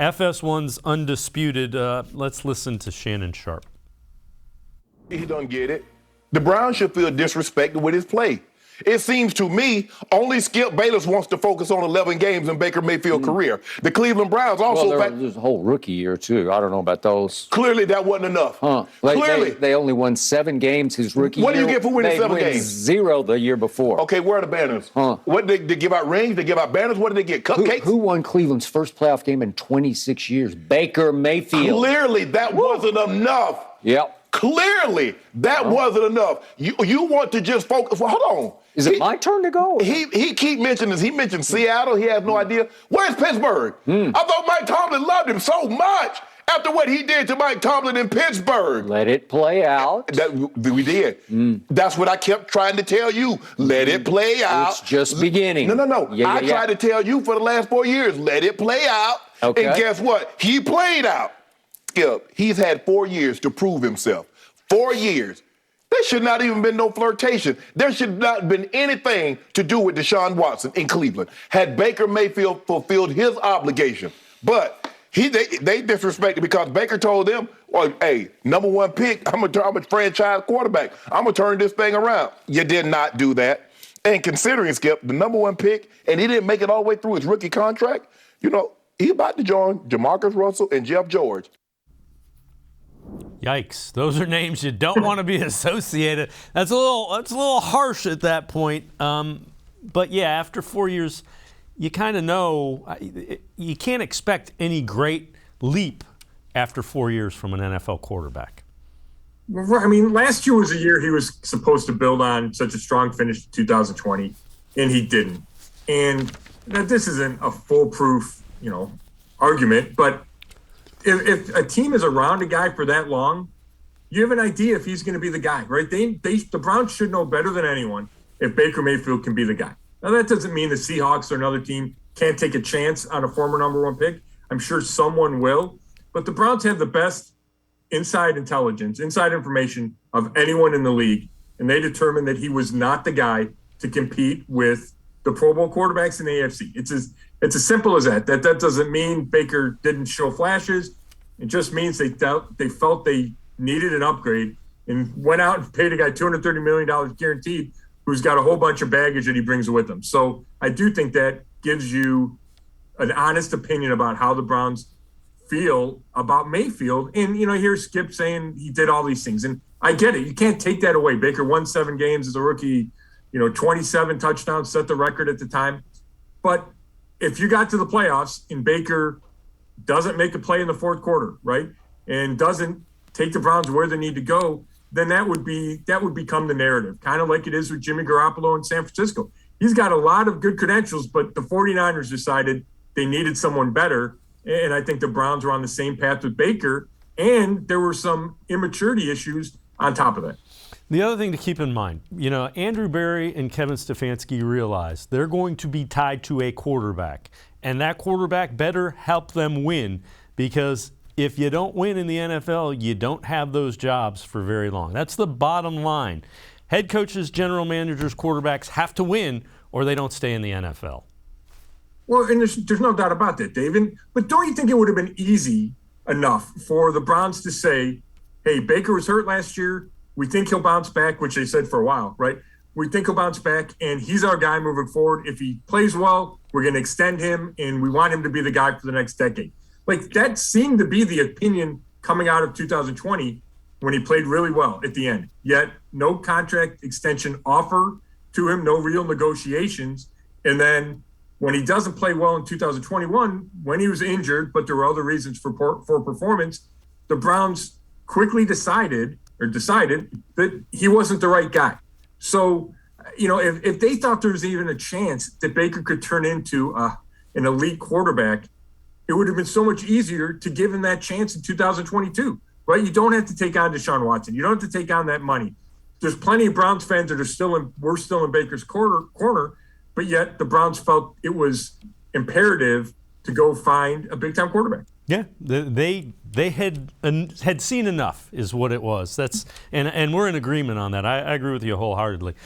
FS1's undisputed. Let's listen to Shannon Sharpe. He don't get it. The Browns should feel disrespected with his play. It seems to me only Skip Bayless wants to focus on 11 games in Baker Mayfield's career. The Cleveland Browns also... Well, there's a whole rookie year, too. I don't know about those. Clearly, that wasn't enough. Clearly. They only won 7 games his rookie year. What do you get for winning 7 games? 0 the year before. Okay, where are the banners? What did they give out rings? They give out banners? What did they get? Cupcakes? Who won Cleveland's first playoff game in 26 years? Baker Mayfield. Clearly, that wasn't enough. Yep. Clearly, that wasn't enough. You want to just focus. Well, hold on. Is it my turn to go? He keep mentioning this. He mentioned Seattle. He has no idea. Where's Pittsburgh? I thought Mike Tomlin loved him so much after what he did to Mike Tomlin in Pittsburgh. Let it play out. We did. That's what I kept trying to tell you. Let it play out. It's just beginning. No. I tried to tell you for the last 4 years, let it play out. Okay. And guess what? He played out. Skip, he's had 4 years to prove himself. 4 years. There should not even been no flirtation. There should not have been anything to do with Deshaun Watson in Cleveland had Baker Mayfield fulfilled his obligation. But they disrespected because Baker told them, well, hey, number 1 pick, I'm a franchise quarterback. I'm going to turn this thing around. You did not do that. And considering, Skip, the number 1 pick, and he didn't make it all the way through his rookie contract, he about to join Jamarcus Russell and Jeff George. Yikes! Those are names you don't want to be associated. That's a little harsh at that point. But yeah, after 4 years, you kind of know you can't expect any great leap after 4 years from an NFL quarterback. I mean, last year was a year he was supposed to build on such a strong finish to 2020, and he didn't. And this isn't a foolproof, argument, but if a team is around a guy for that long, you have an idea if he's going to be the guy, right? The Browns should know better than anyone if Baker Mayfield can be the guy. Now, that doesn't mean the Seahawks or another team can't take a chance on a former number 1 pick. I'm sure someone will. But the Browns have the best inside intelligence, inside information of anyone in the league, and they determined that he was not the guy to compete with the Pro Bowl quarterbacks in the AFC. It's as simple as that. That doesn't mean Baker didn't show flashes. It just means they felt they needed an upgrade and went out and paid a guy $230 million guaranteed who's got a whole bunch of baggage that he brings with him. So I do think that gives you an honest opinion about how the Browns feel about Mayfield. And, here's Skip saying he did all these things. And I get it. You can't take that away. Baker won 7 games as a rookie, 27 touchdowns, set the record at the time. But if you got to the playoffs and Baker doesn't make a play in the 4th quarter, right, and doesn't take the Browns where they need to go, then that would become the narrative, kind of like it is with Jimmy Garoppolo in San Francisco. He's got a lot of good credentials, but the 49ers decided they needed someone better, and I think the Browns were on the same path with Baker, and there were some immaturity issues on top of that. The other thing to keep in mind, Andrew Berry and Kevin Stefanski realize they're going to be tied to a quarterback, and that quarterback better help them win, because if you don't win in the NFL, you don't have those jobs for very long. That's the bottom line. Head coaches, general managers, quarterbacks have to win, or they don't stay in the NFL. Well, and there's no doubt about that, David. But don't you think it would have been easy enough for the Browns to say, hey, Baker was hurt last year. We think he'll bounce back, which they said for a while, right? We think he'll bounce back, and he's our guy moving forward. If he plays well, we're going to extend him, and we want him to be the guy for the next decade. Like, that seemed to be the opinion coming out of 2020 when he played really well at the end. Yet, no contract extension offer to him, no real negotiations. And then when he doesn't play well in 2021, when he was injured, but there were other reasons for performance, the Browns quickly decided that he wasn't the right guy. So, if they thought there was even a chance that Baker could turn into an elite quarterback, it would have been so much easier to give him that chance in 2022, right? You don't have to take on Deshaun Watson. You don't have to take on that money. There's plenty of Browns fans that we're still in Baker's corner, but yet the Browns felt it was imperative to go find a big-time quarterback. Yeah, they had seen enough is what it was. And we're in agreement on that. I agree with you wholeheartedly.